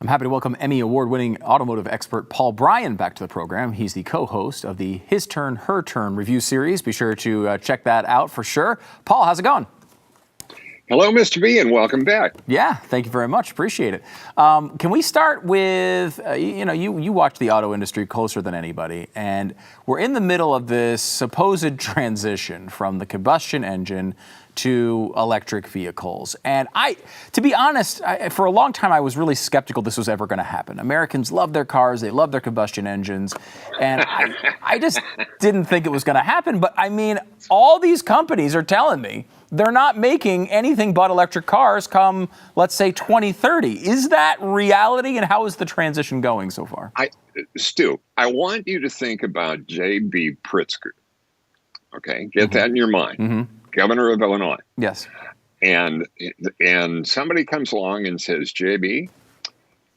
I'm happy to welcome Emmy Award-winning automotive expert Paul Bryan back to the program. He's the co-host of the His Turn, Her Turn review series. Be sure to check that out for sure. Paul, how's it going? Hello, Mr. B, and welcome back. Yeah, thank you very much. Appreciate it. Can we start with, you watch the auto industry closer than anybody, and we're in the middle of this supposed transition from the combustion engine to electric vehicles. And to be honest, for a long time I was really skeptical this was ever going to happen. Americans love their cars, they love their combustion engines, and I just didn't think it was going to happen. But I mean, all these companies are telling me they're not making anything but electric cars come, let's say, 2030. Is that reality, and how is the transition going so far? Stu, I want you to think about J.B. Pritzker. Okay, get that in your mind. Governor of Illinois. Yes. And somebody comes along and says, JB,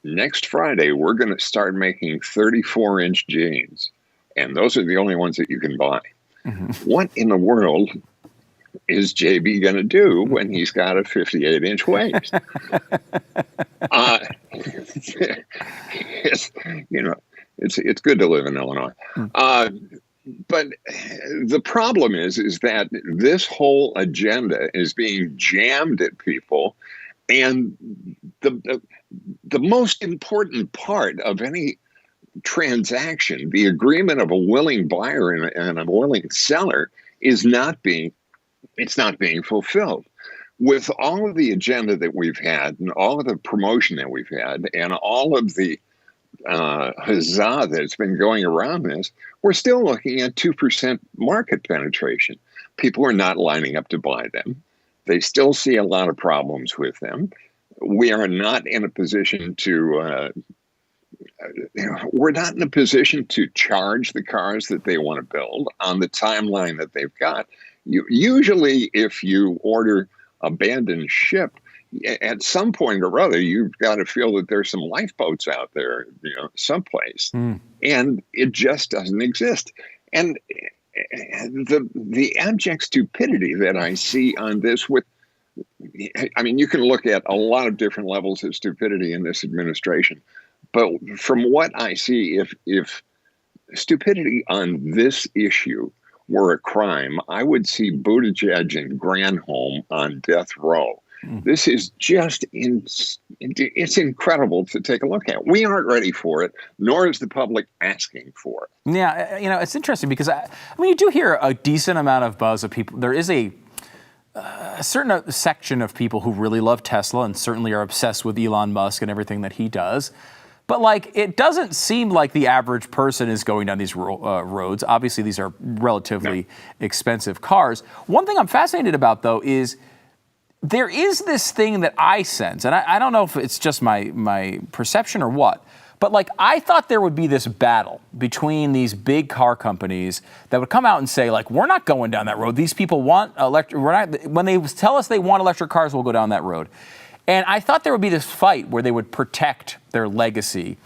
next Friday, we're going to start making 34-inch jeans. And those are the only ones that you can buy. What in the world is JB going to do when he's got a 58-inch waist? It's good to live in Illinois. But the problem is that this whole agenda is being jammed at people, and the most important part of any transaction, the agreement of a willing buyer and a willing seller, is not being fulfilled. With all of the agenda that we've had, and all of the promotion that we've had, and all of the huzzah that's been going around this, we're still looking at 2% market penetration. People are not lining up to buy them. They still see a lot of problems with them. We are not in a position to charge the cars that they want to build on the timeline that they've got. Usually, if you order abandoned ship, at some point or other, you've got to feel that there's some lifeboats out there, someplace, and it just doesn't exist. And the abject stupidity that I see on this, you can look at a lot of different levels of stupidity in this administration, but from what I see, if stupidity on this issue were a crime, I would see Buttigieg and Granholm on death row. This is just, it's incredible to take a look at. We aren't ready for it, nor is the public asking for it. Yeah, it's interesting because, you do hear a decent amount of buzz of people. There is a certain section of people who really love Tesla and certainly are obsessed with Elon Musk and everything that he does. But it doesn't seem like the average person is going down these roads. Obviously, these are relatively expensive cars. One thing I'm fascinated about, though, is there is this thing that I sense, and I don't know if it's just my perception or what, but I thought there would be this battle between these big car companies that would come out and say, we're not going down that road. These people want electric. When they tell us they want electric cars, we'll go down that road. And I thought there would be this fight where they would protect their legacy.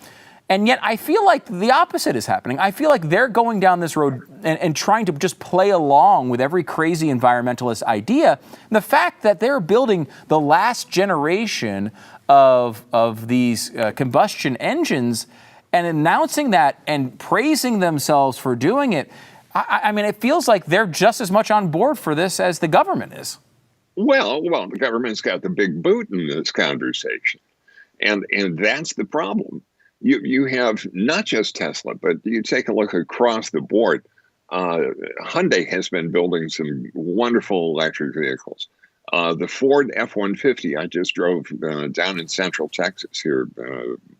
And yet I feel like the opposite is happening. I feel like they're going down this road and trying to just play along with every crazy environmentalist idea. And the fact that they're building the last generation of these combustion engines and announcing that and praising themselves for doing it, it feels like they're just as much on board for this as the government is. Well, the government's got the big boot in this conversation. And that's the problem. You have not just Tesla, but you take a look across the board. Hyundai has been building some wonderful electric vehicles. The Ford F-150, I just drove down in Central Texas here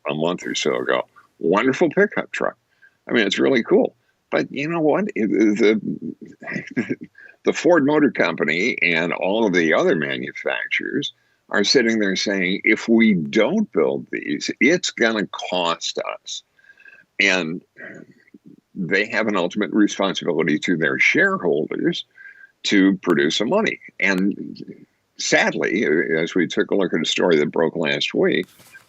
a month or so ago. Wonderful pickup truck. It's really cool. But you know what? The Ford Motor Company and all of the other manufacturers are sitting there saying, if we don't build these, it's going to cost us. And they have an ultimate responsibility to their shareholders to produce some money. And sadly, as we took a look at a story that broke last week,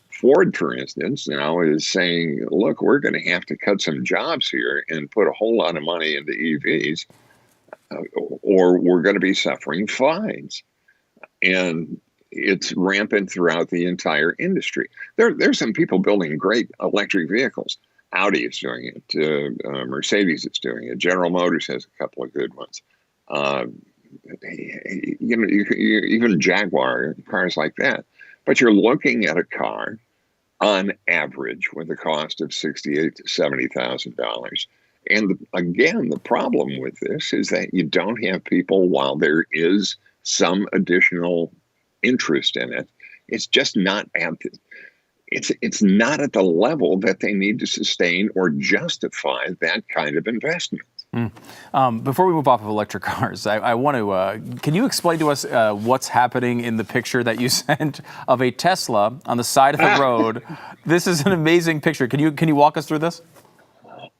Ford, for instance, now is saying, look, we're going to have to cut some jobs here and put a whole lot of money into EVs, or we're going to be suffering fines. And It's rampant throughout the entire industry. There's some people building great electric vehicles. Audi is doing it. Mercedes is doing it. General Motors has a couple of good ones. Uh, even Jaguar, cars like that. But you're looking at a car on average with a cost of $68,000 to $70,000. And again, the problem with this is that you don't have people, while there is some additional interest in it, it's just not it's not at the level that they need to sustain or justify that kind of investment. Before we move off of electric cars, I want to, can you explain to us what's happening in the picture that you sent of a Tesla on the side of the road? This is an amazing picture. Can you walk us through this?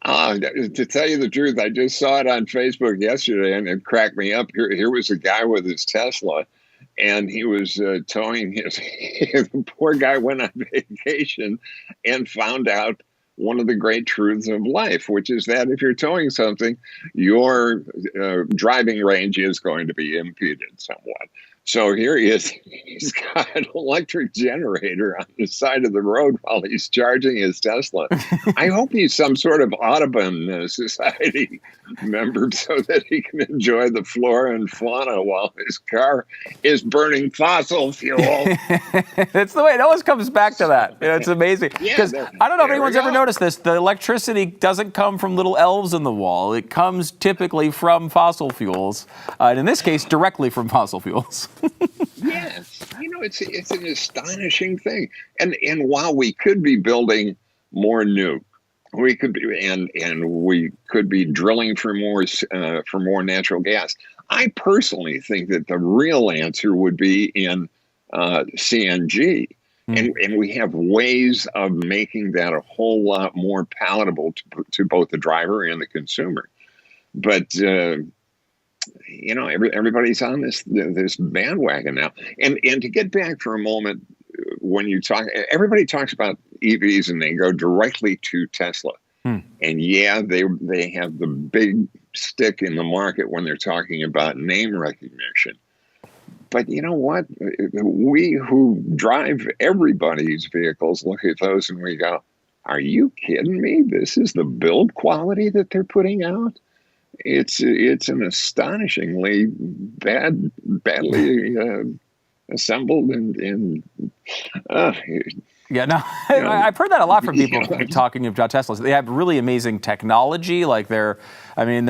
To tell you the truth, I just saw it on Facebook yesterday, and it cracked me up. Here was a guy with his Tesla, and he was towing his. The poor guy went on vacation and found out one of the great truths of life, which is that if you're towing something, your driving range is going to be impeded somewhat. So here he is. He's got an electric generator on the side of the road while he's charging his Tesla. I hope he's some sort of Audubon Society member so that he can enjoy the flora and fauna while his car is burning fossil fuel. It's the way it always comes back to that. It's amazing. Because I don't know if anyone's ever noticed this. The electricity doesn't come from little elves in the wall. It comes typically from fossil fuels. And in this case, directly from fossil fuels. Yes, it's an astonishing thing, and while we could be building more new, we could be and we could be drilling for more natural gas. I personally think that the real answer would be in CNG, and we have ways of making that a whole lot more palatable to both the driver and the consumer, but. Everybody's on this bandwagon now. And to get back for a moment, when you talk, everybody talks about EVs and they go directly to Tesla. And yeah, they have the big stick in the market when they're talking about name recognition. But you know what? We who drive everybody's vehicles look at those and we go, are you kidding me? This is the build quality that they're putting out? It's an astonishingly badly assembled and yeah, no, I've heard that a lot from people talking about Teslas. They have really amazing technology. Like their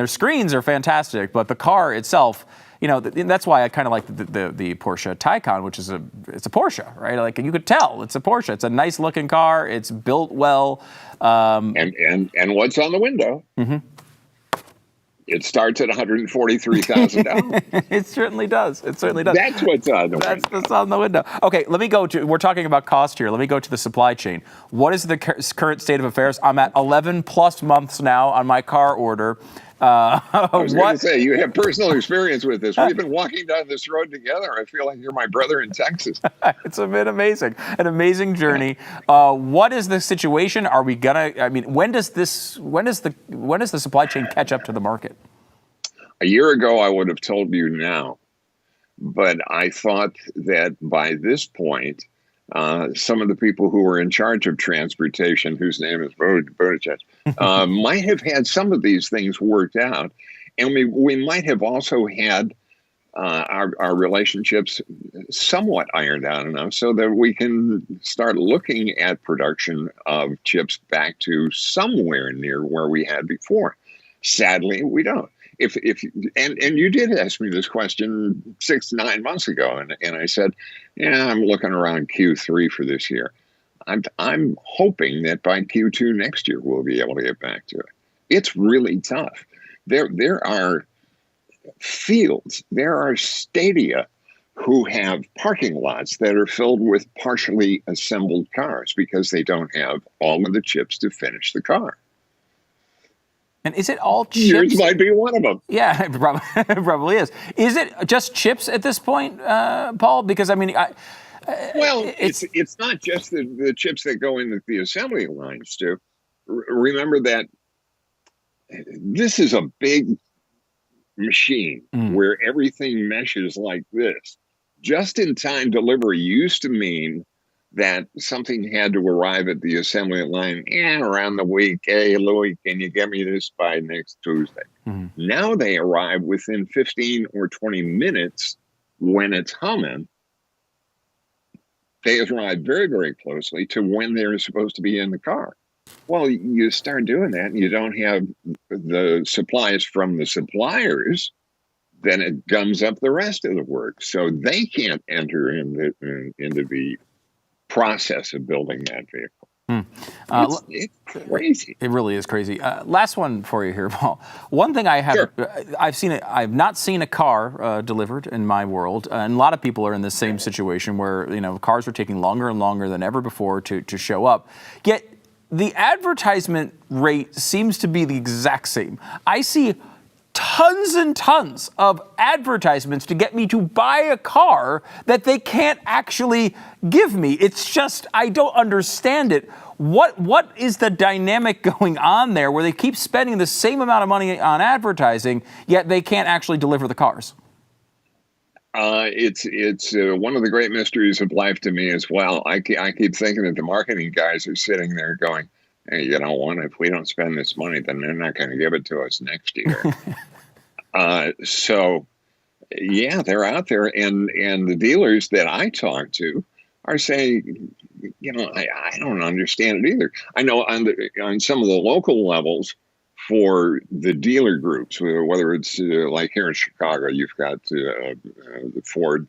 screens are fantastic, but the car itself, that's why I kind of like the Porsche Taycan, which is it's a Porsche, right? Like you could tell it's a Porsche. It's a nice looking car. It's built well. And what's on the window? Mm-hmm. It starts at $143,000. It certainly does. It certainly does. That's what's on the window. That's what's on the window. Okay, we're talking about cost here. Let me go to the supply chain. What is the current state of affairs? I'm at 11 plus months now on my car order. I was going to say, you have personal experience with this. We've been walking down this road together. I feel like you're my brother in Texas. It's been amazing, an amazing journey. What is the situation? Are we gonna? When does the supply chain catch up to the market? A year ago, I would have told you now, but I thought that by this point, some of the people who were in charge of transportation, whose name is Buttigieg, might have had some of these things worked out. And we might have also had our relationships somewhat ironed out enough so that we can start looking at production of chips back to somewhere near where we had before. Sadly, we don't. If you did ask me this question 6 to 9 months ago, and I said, yeah, I'm looking around Q3 for this year. I'm hoping that by Q2 next year we'll be able to get back to it. It's really tough. There are fields, there are stadia who have parking lots that are filled with partially assembled cars because they don't have all of the chips to finish the car. And is it all chips? Yours might be one of them. Yeah, it probably is. Is it just chips at this point, Paul? Because it's not just the chips that go in the assembly lines, Stu. Remember that this is a big machine where everything meshes like this. Just-in-time delivery used to mean that something had to arrive at the assembly line around the week. Hey, Louis, can you get me this by next Tuesday? Mhm. Now they arrive within 15 or 20 minutes when it's humming. They arrive very, very closely to when they're supposed to be in the car. Well, you start doing that and you don't have the supplies from the suppliers, then it gums up the rest of the work. So they can't enter into the process of building that vehicle. It's crazy. It really is crazy. Last one for you here, Paul. One thing I have, Sure. I've not seen a car delivered in my world, and a lot of people are in the same situation where cars are taking longer and longer than ever before to show up. Yet the advertisement rate seems to be the exact same. I see tons and tons of advertisements to get me to buy a car that they can't actually give me. It's just, I don't understand it. What is the dynamic going on there where they keep spending the same amount of money on advertising, yet they can't actually deliver the cars? It's one of the great mysteries of life to me as well. I keep thinking that the marketing guys are sitting there going, hey, if we don't spend this money, then they're not going to give it to us next year. So, yeah, they're out there, and the dealers that I talk to are saying, I don't understand it either. I know on some of the local levels for the dealer groups, whether it's like here in Chicago, you've got the Ford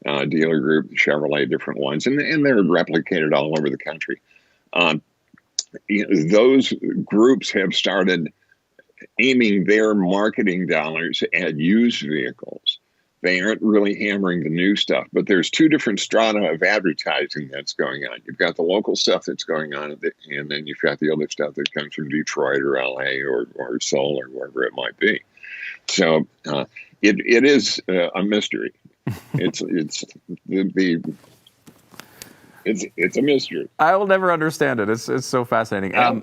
dealer group, the Chevrolet, different ones, and they're replicated all over the country. Those groups have started aiming their marketing dollars at used vehicles. They aren't really hammering the new stuff, but there's two different strata of advertising that's going on. You've got the local stuff that's going on, and then you've got the other stuff that comes from Detroit or LA or Seoul or wherever it might be. So it is a mystery. It's a mystery. I will never understand it. It's so fascinating. Yeah.